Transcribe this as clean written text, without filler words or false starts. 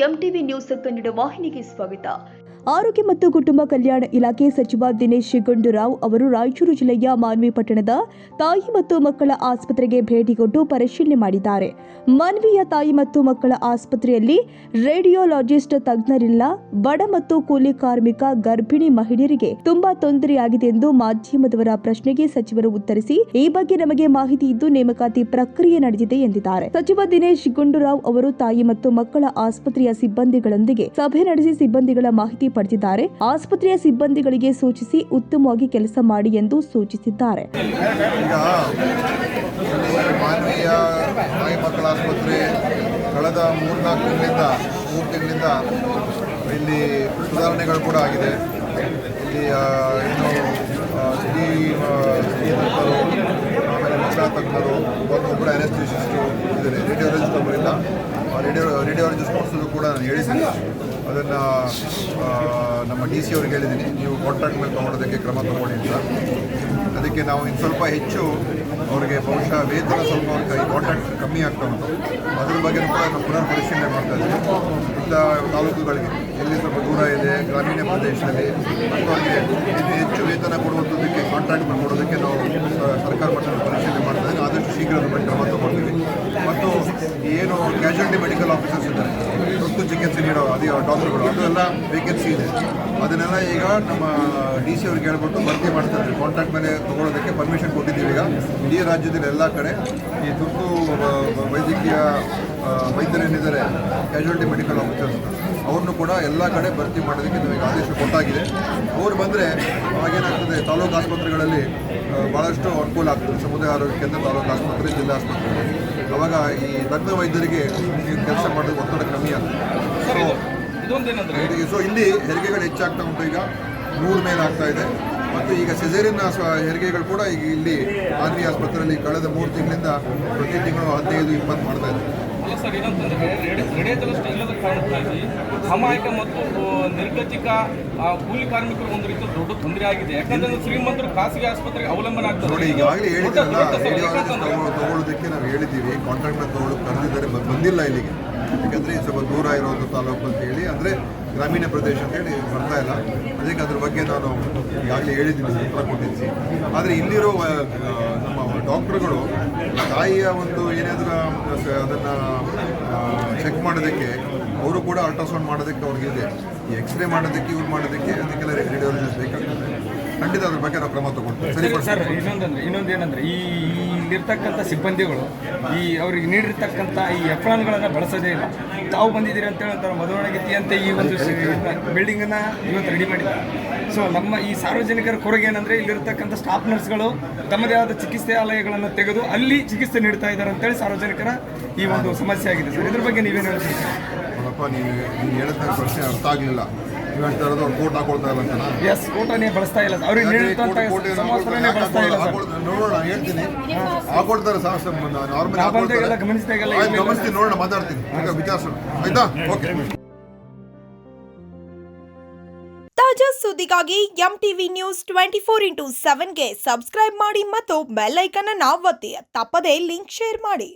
MTV news Kannada ವಾಹಿನಿಗೆ ಸ್ವಾಗತ. ಆರೋಗ್ಯ ಮತ್ತು ಕುಟುಂಬ ಕಲ್ಯಾಣ ಇಲಾಖೆ ಸಚಿವ ದಿನೇಶ್ ಗುಂಡೂರಾವ್ ಅವರು ರಾಯಚೂರು ಜಿಲ್ಲೆಯ ಮಾನ್ವಿ ಪಟ್ಟಣದ ತಾಯಿ ಮತ್ತು ಮಕ್ಕಳ ಆಸ್ಪತ್ರೆಗೆ ಭೇಟಿ ಕೊಟ್ಟು ಪರಿಶೀಲನೆ ಮಾಡಿದ್ದಾರೆ. ಮಾನ್ವಿಯ ತಾಯಿ ಮತ್ತು ಮಕ್ಕಳ ಆಸ್ಪತ್ರೆಯಲ್ಲಿ ರೇಡಿಯೋಲಾಜಿಸ್ಟ್ ತಜ್ಞರಿಲ್ಲ. ಬಡ ಮತ್ತು ಕೂಲಿ ಕಾರ್ಮಿಕ ಗರ್ಭಿಣಿ ಮಹಿಳೆಯರಿಗೆ ತುಂಬಾ ತೊಂದರೆಯಾಗಿದೆ ಎಂದು ಮಾಧ್ಯಮದವರ ಪ್ರಶ್ನೆಗೆ ಸಚಿವರು ಉತ್ತರಿಸಿ, ಈ ಬಗ್ಗೆ ನಮಗೆ ಮಾಹಿತಿ ಇದ್ದು ನೇಮಕಾತಿ ಪ್ರಕ್ರಿಯೆ ನಡೆದಿದೆ ಎಂದಿದ್ದಾರೆ. ಸಚಿವ ದಿನೇಶ್ ಗುಂಡೂರಾವ್ ಅವರು ತಾಯಿ ಮತ್ತು ಮಕ್ಕಳ ಆಸ್ಪತ್ರೆಯ ಸಿಬ್ಬಂದಿಗಳೊಂದಿಗೆ ಸಭೆ ನಡೆಸಿ ಸಿಬ್ಬಂದಿಗಳ ಮಾಹಿತಿ ಪಡೆದಿದ್ದಾರೆ. ಆಸ್ಪತ್ರೆಯ ಸಿಬ್ಬಂದಿಗಳಿಗೆ ಸೂಚಿಸಿ ಉತ್ತಮವಾಗಿ ಕೆಲಸ ಮಾಡಿ ಎಂದು ಸೂಚಿಸಿದ್ದಾರೆ. ಮಾನವೀಯ ತಾಯಿ ಮಕ್ಕಳ ಆಸ್ಪತ್ರೆ ಕಳೆದ 3 ತಿಂಗಳಿಂದ ಇಲ್ಲಿ ಸುಧಾರಣೆಗಳು ಕೂಡ ಆಗಿದೆ. ಇಲ್ಲಿ ತಜ್ಞರು, ಆಮೇಲೆ ಮಕ್ಕಳ ತಜ್ಞರು, ಒಬ್ಬರು ಅನೆಸ್ಥೆಸಿಸ್ಟು ಇದ್ದಾರೆ. ರೇಡಿಯೋಲಜಿಸ್ಟ್ ಒಬ್ಬರಿಲ್ಲ. ರೇಡಿಯೋಲಜಿಸ್ಟ್ ಕೊಡಿಸೋದು ಕೂಡ ನಾನು ಹೇಳಿದ್ದೀನಿ. ಅದನ್ನು ನಮ್ಮ DC ಅವ್ರಿಗೆ ಹೇಳಿದ್ದೀನಿ, ನೀವು ಕಾಂಟ್ರಾಕ್ಟ್ ಮೇಲೆ ತೊಗೊಳೋದಕ್ಕೆ ಕ್ರಮ ತಗೊಳ್ಳಿ ಅಂತ. ಅದಕ್ಕೆ ನಾವು ಇನ್ನು ಸ್ವಲ್ಪ ಹೆಚ್ಚು ಅವರಿಗೆ ಬಹುಶಃ ವೇತನ ಸ್ವಲ್ಪ ಅವ್ರಿಗೆ ಈ ಕಾಂಟ್ರಾಕ್ಟ್ ಕಮ್ಮಿ ಆಗ್ತಾ ಉಂಟು. ಅದ್ರ ಬಗ್ಗೆ ಕೂಡ ನಾವು ಪುನರ್ ಪರಿಶೀಲನೆ ಮಾಡ್ತಾ ಇದ್ದೀವಿ. ಇಂಥ ತಾಲೂಕುಗಳಿಗೆ ಎಲ್ಲಿ ಸ್ವಲ್ಪ ದೂರ ಇದೆ, ಗ್ರಾಮೀಣ ಪ್ರದೇಶದಲ್ಲಿ ಅವರಿಗೆ ಹೆಚ್ಚು ವೇತನ ಕೊಡುವಂಥದ್ದಕ್ಕೆ ಕಾಂಟ್ರಾಕ್ಟ್ ಕೊಡೋದಕ್ಕೆ ನಾವು ಸರ್ಕಾರ ಮಟ್ಟದಲ್ಲಿ ಪರಿಶೀಲನೆ ಮಾಡ್ತಾ ಇದ್ದೀವಿ. ಆದಷ್ಟು ಶೀಘ್ರ ಅದ್ರ ಬಗ್ಗೆ ಕ್ರಮ ತಗೊಳ್ತೀವಿ. ಮತ್ತು ಏನು ಕ್ಯಾಶುಯಾಲಿಟಿ ಮೆಡಿಕಲ್ ಆಫೀಸರ್ಸ್ ಇದ್ದಾರೆ, ತುರ್ತು ಚಿಕಿತ್ಸೆ ನೀಡೋ ಡಾಕ್ಟರ್ಗಳು, ಅದೆಲ್ಲ ವೇಕೆನ್ಸಿ ಇದೆ. ಅದನ್ನೆಲ್ಲ ಈಗ ನಮ್ಮ DC ಅವ್ರಿಗೆ ಹೇಳ್ಬಿಟ್ಟು ಭರ್ತಿ ಮಾಡ್ತಾ ಇದ್ದೀವಿ. ಕಾಂಟ್ರಾಕ್ಟ್ ಮೇಲೆ ತೊಗೊಳೋದಕ್ಕೆ ಪರ್ಮಿಷನ್ ಕೊಟ್ಟಿದ್ದೀವಿ. ಈಗ ಇಡೀ ರಾಜ್ಯದಲ್ಲಿ ಎಲ್ಲ ಕಡೆ ಈ ತುರ್ತು ವೈದ್ಯಕೀಯ ವೈದ್ಯರೇನಿದ್ದಾರೆ, ಕ್ಯಾಶುಯಾಲಿಟಿ ಮೆಡಿಕಲ್ ಆಫೀಸರ್ಸ್, ಅವ್ರನ್ನೂ ಕೂಡ ಎಲ್ಲ ಕಡೆ ಭರ್ತಿ ಮಾಡೋದಕ್ಕೆ ನಮಗೆ ಆದೇಶ ಕೊಟ್ಟಾಗಿದೆ. ಅವ್ರು ಬಂದರೆ ಅವಾಗೇನಾಗ್ತದೆ, ತಾಲೂಕು ಆಸ್ಪತ್ರೆಗಳಲ್ಲಿ ಭಾಳಷ್ಟು ಅನುಕೂಲ ಆಗ್ತದೆ. ಸಮುದಾಯ ಆರೋಗ್ಯ ಕೇಂದ್ರ, ತಾಲೂಕು ಆಸ್ಪತ್ರೆ, ಜಿಲ್ಲಾ ಆಸ್ಪತ್ರೆ. ಅವಾಗ ಈ ತಜ್ಞ ವೈದ್ಯರಿಗೆ ಕೆಲಸ ಮಾಡೋದು ಒತ್ತಡ ಕಮ್ಮಿ ಆಗ್ತದೆ. ಸೊ ಇಲ್ಲಿ ಹೆರಿಗೆಗಳು ಹೆಚ್ಚಾಗ್ತಾ ಉಂಟು. ಈಗ 100 ಮೇಲೆ ಆಗ್ತಾ ಇದೆ. ಮತ್ತು ಈಗ ಸಿಸೇರಿಯನ್ ಹೆರಿಗೆಗಳು ಕೂಡ ಈಗ ಇಲ್ಲಿ ಮಾನ್ವಿ ಆಸ್ಪತ್ರೆಯಲ್ಲಿ ಕಳೆದ 3 ತಿಂಗಳಿಂದ ಪ್ರತಿ ತಿಂಗಳು 15-20 ಮಾಡ್ತಾ ಇದೆ. ಸರ್, ಏನಂತಂದರೆ ರೇಡಿಯೋಲಜಿಸ್ಟ್ ಇಲ್ಲದ ಕಾರಣಕ್ಕಾಗಿ ಅಮಾಯಕ ಮತ್ತು ನಿರ್ಗತಿಕ ಕೂಲಿ ಕಾರ್ಮಿಕರು ಒಂದು ರೀತಿ ದೊಡ್ಡ ತೊಂದರೆ ಆಗಿದೆ. ಯಾಕಂದ್ರೆ ಶ್ರೀಮಂತರು ಖಾಸಗಿ ಆಸ್ಪತ್ರೆಗೆ ಅವಲಂಬನೆ ಆಗ್ತದೆ. ನೋಡಿ, ಈಗಾಗಲೇ ಹೇಳಿದ್ರಲ್ಲ, ರೇಡಿಯೋಲಜಿಸ್ಟ್ ತಗೊಳ್ಳೋದಕ್ಕೆ ನಾವು ಹೇಳಿದ್ದೀವಿ. ಕಾಂಟ್ರಾಕ್ಟ್ ತಗೊಳ್ಳೋಕೆ ಕರೆದಿದ್ದಾರೆ, ಬಂದಿಲ್ಲ ಇಲ್ಲಿಗೆ. ಯಾಕಂದರೆ ಸ್ವಲ್ಪ ದೂರ ಇರೋದು ತಾಲೂಕು ಅಂತ ಹೇಳಿ, ಅಂದರೆ ಗ್ರಾಮೀಣ ಪ್ರದೇಶ ಅಂತೇಳಿ ಬರ್ತಾ ಇಲ್ಲ. ಅದಕ್ಕೆ ಅದ್ರ ಬಗ್ಗೆ ನಾನು ಈಗಾಗಲೇ ಹೇಳಿದ್ದೀನಿ, ಉತ್ತರ ಕೊಟ್ಟಿದ್ದೀನಿ. ಆದರೆ ಇಲ್ಲಿರೋ ನಮ್ಮ ಡಾಕ್ಟ್ರುಗಳು ತಾಯಿಯ ಒಂದು ಏನಾದರೂ ಅದನ್ನು ಚೆಕ್ ಮಾಡೋದಕ್ಕೆ ಅವರು ಕೂಡ ಅಲ್ಟ್ರಾಸೌಂಡ್ ಮಾಡೋದಕ್ಕೆ ಅವ್ರಿಗಿದೆ. ಈ ಎಕ್ಸ್ರೇ ಮಾಡೋದಕ್ಕೆ ಯೂಸ್ ಮಾಡೋದಕ್ಕೆ ಅದಕ್ಕೆಲ್ಲ ರೇಡಿಯೋಲಜಿಸ್ಟ್ ಬೇಕಾಗ್ತದೆ. ಖಂಡಿತ ಅದ್ರ ಬಗ್ಗೆ ನಾವು ಕ್ರಮ ತಗೊಳ್ತೀವಿ. ಸರಿ ಸರ್, ಇನ್ನೊಂದೇನಂದ್ರೆ ಇಲ್ಲಿರ್ತಕ್ಕಂಥ ಸಿಬ್ಬಂದಿಗಳು ಅವ್ರಿಗೆ ನೀಡಿರ್ತಕ್ಕಂಥ ಈ ಎಫ್ರಾನ್ಗಳನ್ನು ಬಳಸೋದೇ ಇಲ್ಲ. ತಾವು ಬಂದಿದ್ದೀರಿ ಅಂತ ಹೇಳ್ತಾರೆ, ಮಧುವಣಗಿತ್ತಿ ಅಂತ ಈ ಒಂದು ಬಿಲ್ಡಿಂಗನ್ನು ಇವತ್ತು ರೆಡಿ ಮಾಡಿದ್ದಾರೆ. ಸೊ ನಮ್ಮ ಈ ಸಾರ್ವಜನಿಕರ ಕೊರಗೆ ಏನಂದರೆ, ಇಲ್ಲಿರ್ತಕ್ಕಂಥ ಸ್ಟಾಫ್ ನರ್ಸ್ಗಳು ತಮ್ಮದೇ ಆದ ಚಿಕಿತ್ಸಾಲಯಗಳನ್ನು ತೆಗೆದು ಅಲ್ಲಿ ಚಿಕಿತ್ಸೆ ನೀಡ್ತಾ ಇದ್ದಾರೆ ಅಂತೇಳಿ ಸಾರ್ವಜನಿಕರ ಈ ಒಂದು ಸಮಸ್ಯೆ ಆಗಿದೆ. ಸರ್, ಇದ್ರ ಬಗ್ಗೆ ನೀವೇನು ಹೇಳ್ತೀರಿ? ನೋಡಪ್ಪ, ನೀವು ಹೇಳಿದ ಪ್ರಶ್ನೆ ಅರ್ಥ ಆಗಲಿಲ್ಲ. ನೀವು ಹೇಳ್ತಾ ಇರೋದು ಅವ್ರು ಕೋಟ್ ಹಾಕೊಳ್ತಾ ಇಲ್ಲ ಅಂತ. ಎಸ್, ಕೋಟನೇ ಬಳಸ್ತಾ ಇಲ್ಲ. ಅವ್ರಿಗೆ ಬಳಸ್ತಾ ಇಲ್ಲ. ನೋಡೋಣ, ಹೇಳ್ತೀನಿ. ಹಾಕೊಳ್ತಾರೆ ನಾರ್ಮಲ್ ಗಮನಿಸ್ತೀನಿ. ನೋಡೋಣ, ಮಾತಾಡ್ತೀನಿ, ವಿಚಾರಿಸೋಣ. ಆಯ್ತಾ? ಓಕೆ. ತಾಜಾ ಸುದ್ದಿಗಾಗಿ ಎಂಟಿವಿ ನ್ಯೂಸ್ 24x7ಗೆ ಸಬ್ಸ್ಕ್ರೈಬ್ ಮಾಡಿ ಮತ್ತು ಬೆಲ್ ಐಕಾನ್ ಅನ್ನು ಒತ್ತಿ. ತಪ್ಪದೇ ಲಿಂಕ್ ಶೇರ್ ಮಾಡಿ.